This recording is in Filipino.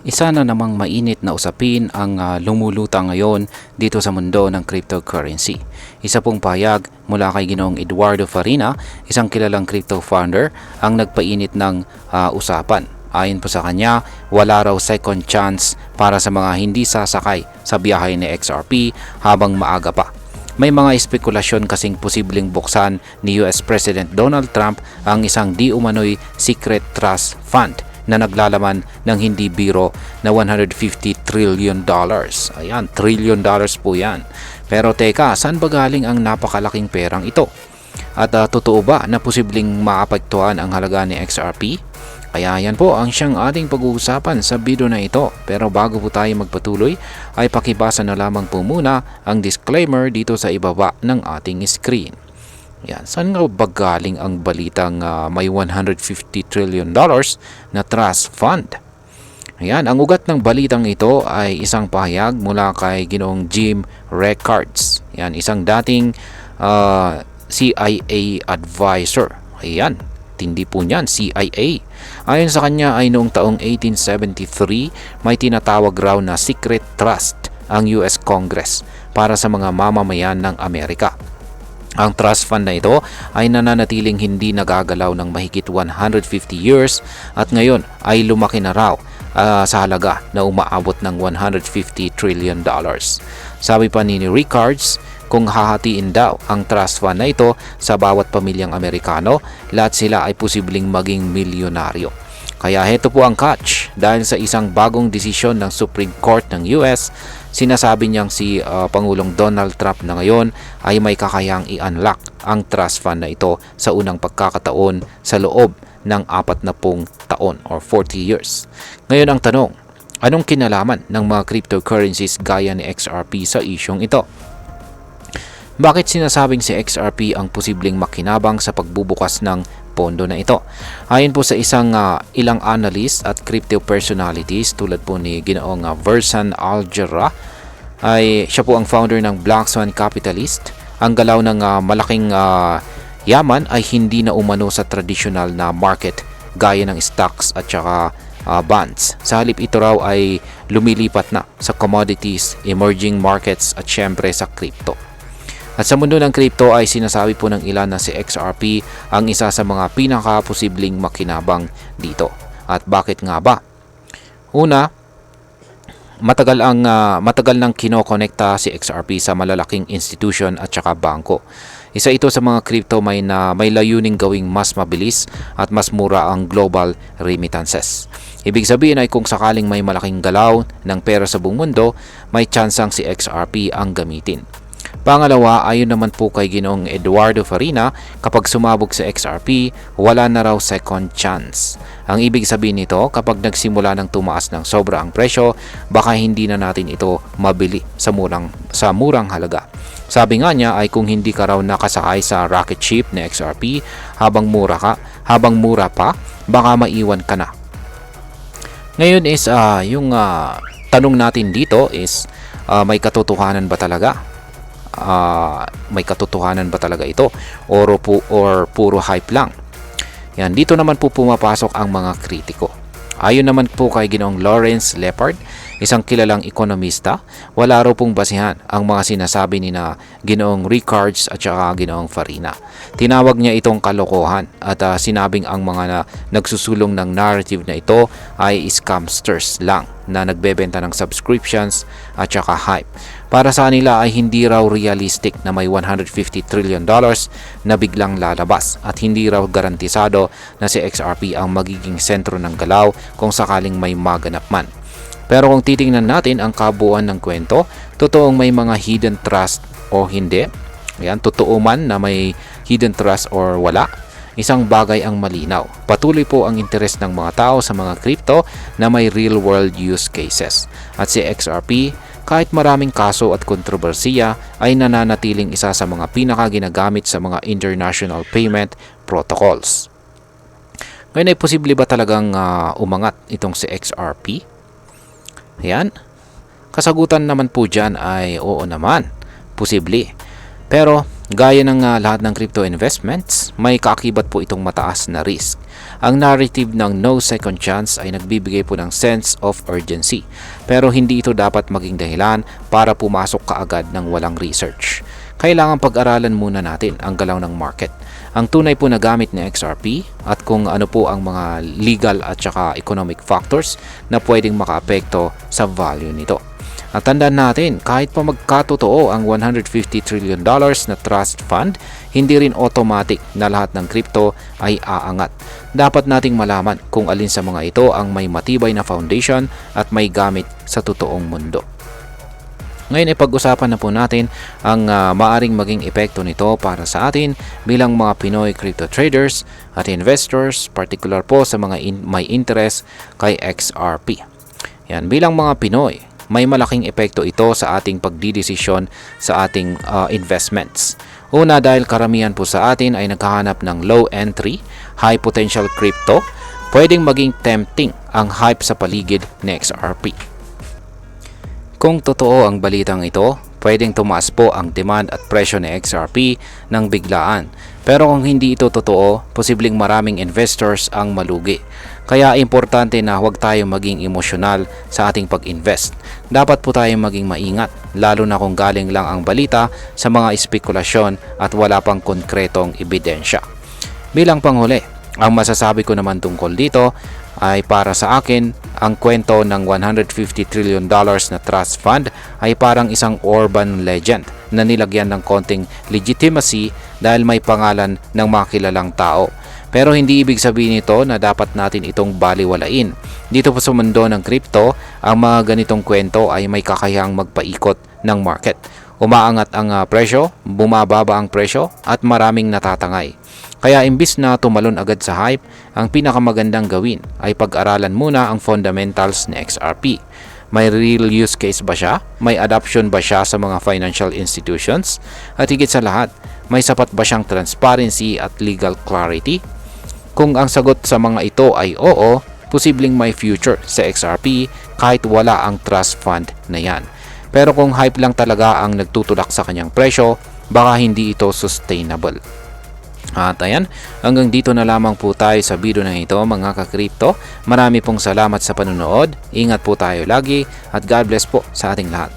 Isa na namang mainit na usapin ang lumulutang ngayon dito sa mundo ng cryptocurrency. Isa pong pahayag mula kay Ginoong Eduardo Farina, isang kilalang crypto founder, ang nagpainit ng usapan. Ayon po sa kanya, wala raw second chance para sa mga hindi sasakay sa biyahe ni XRP habang maaga pa. May mga espekulasyon kasing posibleng buksan ni US President Donald Trump ang isang di umano'y secret trust fund na naglalaman ng hindi biro na $150 trillion. Ayan, trillion dollars po yan. Pero teka, saan ba galing ang napakalaking perang ito? At totoo ba na posibleng maapektuhan ang halaga ni XRP? Kaya yan po ang siyang ating pag-uusapan sa video na ito. Pero bago po tayo magpatuloy, ay pakibasa na lamang po muna ang disclaimer dito sa ibaba ng ating screen. Yan, saan nga ba galing ang balitang may $150 trillion na trust fund? Ayan, ang ugat ng balitang ito ay isang pahayag mula kay Ginoong Jim Rickards. Yan, isang dating CIA advisor. Ayan, tindi po niyan, CIA. Ayon sa kanya ay noong taong 1873 may tinatawag raw na secret trust ang US Congress para sa mga mamamayan ng Amerika. Ang trust fund na ito ay nananatiling hindi nagagalaw ng mahigit 150 years at ngayon ay lumaki na raw sa halaga na umaabot ng $150 trillion. Sabi pa ni Rickards, kung hahatiin daw ang trust fund na ito sa bawat pamilyang Amerikano, lahat sila ay posibleng maging milyonaryo. Kaya heto po ang catch, dahil sa isang bagong desisyon ng Supreme Court ng US, sinasabi niyang si Pangulong Donald Trump na ngayon ay may kakayang i-unlock ang trust fund na ito sa unang pagkakataon sa loob ng 40 taon or 40 years. Ngayon ang tanong, anong kinalaman ng mga cryptocurrencies gaya ni XRP sa isyong ito? Bakit sinasabing si XRP ang posibleng makinabang sa pagbubukas ng pondo na ito? Ayon po sa ilang analyst at crypto personalities tulad po ni Ginoong Versan Algera, ay siya po ang founder ng Black Swan Capitalist. Ang galaw ng malaking yaman ay hindi na umano sa traditional na market gaya ng stocks at saka bonds. Sa halip ito raw ay lumilipat na sa commodities, emerging markets at syempre sa crypto. At sa mundo ng crypto ay sinasabi po ng ilan na si XRP ang isa sa mga pinaka-posibleng makinabang dito. At bakit nga ba? Una, matagal nang kinokonekta si XRP sa malalaking institution at saka bangko. Isa ito sa mga crypto may layuning gawing mas mabilis at mas mura ang global remittances. Ibig sabihin ay kung sakaling may malaking galaw ng pera sa buong mundo, may tsansang si XRP ang gamitin. Pangalawa, ayon naman po kay Ginoong Eduardo Farina, kapag sumabog sa XRP, wala na raw second chance. Ang ibig sabihin nito, kapag nagsimula ng tumaas ng sobra ang presyo, baka hindi na natin ito mabili sa murang halaga. Sabi nga niya ay kung hindi ka raw nakasakay sa rocket ship na XRP, habang mura pa, baka maiwan ka na. Ngayon is, yung tanong natin dito is, may katotohanan ba talaga? May katotohanan ba talaga ito or puro hype lang? Yan, dito naman po pumapasok ang mga kritiko. Ayon naman po kay Ginoong Lawrence Lepard, isang kilalang ekonomista, wala raw pong basihan ang mga sinasabi ni na Ginoong Rickards at saka Ginoong Farina. Tinawag niya itong kalokohan at sinabing ang mga nagsusulong ng narrative na ito ay scamsters lang na nagbebenta ng subscriptions at saka hype. Para sa nila ay hindi raw realistic na may $150 trillion na biglang lalabas at hindi raw garantisado na si XRP ang magiging sentro ng galaw kung sakaling may maganap man. Pero kung titingnan natin ang kabuuan ng kwento, totoong may mga hidden trust o hindi. Ayan, totoo man na may hidden trust or wala, isang bagay ang malinaw. Patuloy po ang interes ng mga tao sa mga crypto na may real world use cases. At si XRP, kahit maraming kaso at kontrobersiya, ay nananatiling isa sa mga pinakaginagamit sa mga international payment protocols. Ngayon ay posible ba talagang umangat itong si XRP? Ayan. Kasagutan naman po dyan ay oo naman. Posible. Pero Gaya ng lahat ng crypto investments, may kaakibat po itong mataas na risk. Ang narrative ng no second chance ay nagbibigay po ng sense of urgency, pero hindi ito dapat maging dahilan para pumasok kaagad ng walang research. Kailangan pag-aralan muna natin ang galaw ng market, ang tunay po na gamit ni XRP at kung ano po ang mga legal at saka economic factors na pwedeng makaapekto sa value nito. At tandaan natin, kahit pa magkatotoo ang $150 trillion na trust fund, hindi rin automatic na lahat ng crypto ay aangat. Dapat nating malaman kung alin sa mga ito ang may matibay na foundation at may gamit sa totoong mundo. Ngayon ay pag-usapan na po natin ang maaring maging epekto nito para sa atin bilang mga Pinoy crypto traders at investors, particular po sa mga may interest kay XRP. Yan, bilang mga Pinoy, may malaking epekto ito sa ating pagdidesisyon sa ating investments. Una, dahil karamihan po sa atin ay naghahanap ng low entry, high potential crypto, pwedeng maging tempting ang hype sa paligid ni XRP. Kung totoo ang balitang ito, pwedeng tumaas po ang demand at presyo ni XRP ng biglaan. Pero kung hindi ito totoo, posibleng maraming investors ang malugi. Kaya importante na huwag tayong maging emosyonal sa ating pag-invest. Dapat po tayong maging maingat, lalo na kung galing lang ang balita sa mga espekulasyon at wala pang konkretong ebidensya. Bilang panghuli, ang masasabi ko naman tungkol dito ay para sa akin, ang kwento ng $150 trillion na trust fund ay parang isang urban legend na nilagyan ng konting legitimacy dahil may pangalan ng mga kilalang tao. Pero hindi ibig sabihin nito na dapat natin itong baliwalain. Dito po sa mundo ng crypto, ang mga ganitong kwento ay may kakayahang magpaikot ng market. Umaangat ang presyo, bumababa ang presyo at maraming natatangay. Kaya imbis na tumalon agad sa hype, ang pinakamagandang gawin ay pag-aralan muna ang fundamentals ni XRP. May real use case ba siya? May adoption ba siya sa mga financial institutions? At higit sa lahat, may sapat ba siyang transparency at legal clarity? Kung ang sagot sa mga ito ay oo, posibleng may future sa XRP kahit wala ang trust fund na yan. Pero kung hype lang talaga ang nagtutulak sa kanyang presyo, baka hindi ito sustainable. At ayan, hanggang dito na lamang po tayo sa video na ito mga ka-crypto. Marami pong salamat sa panonood. Ingat po tayo lagi at God bless po sa ating lahat.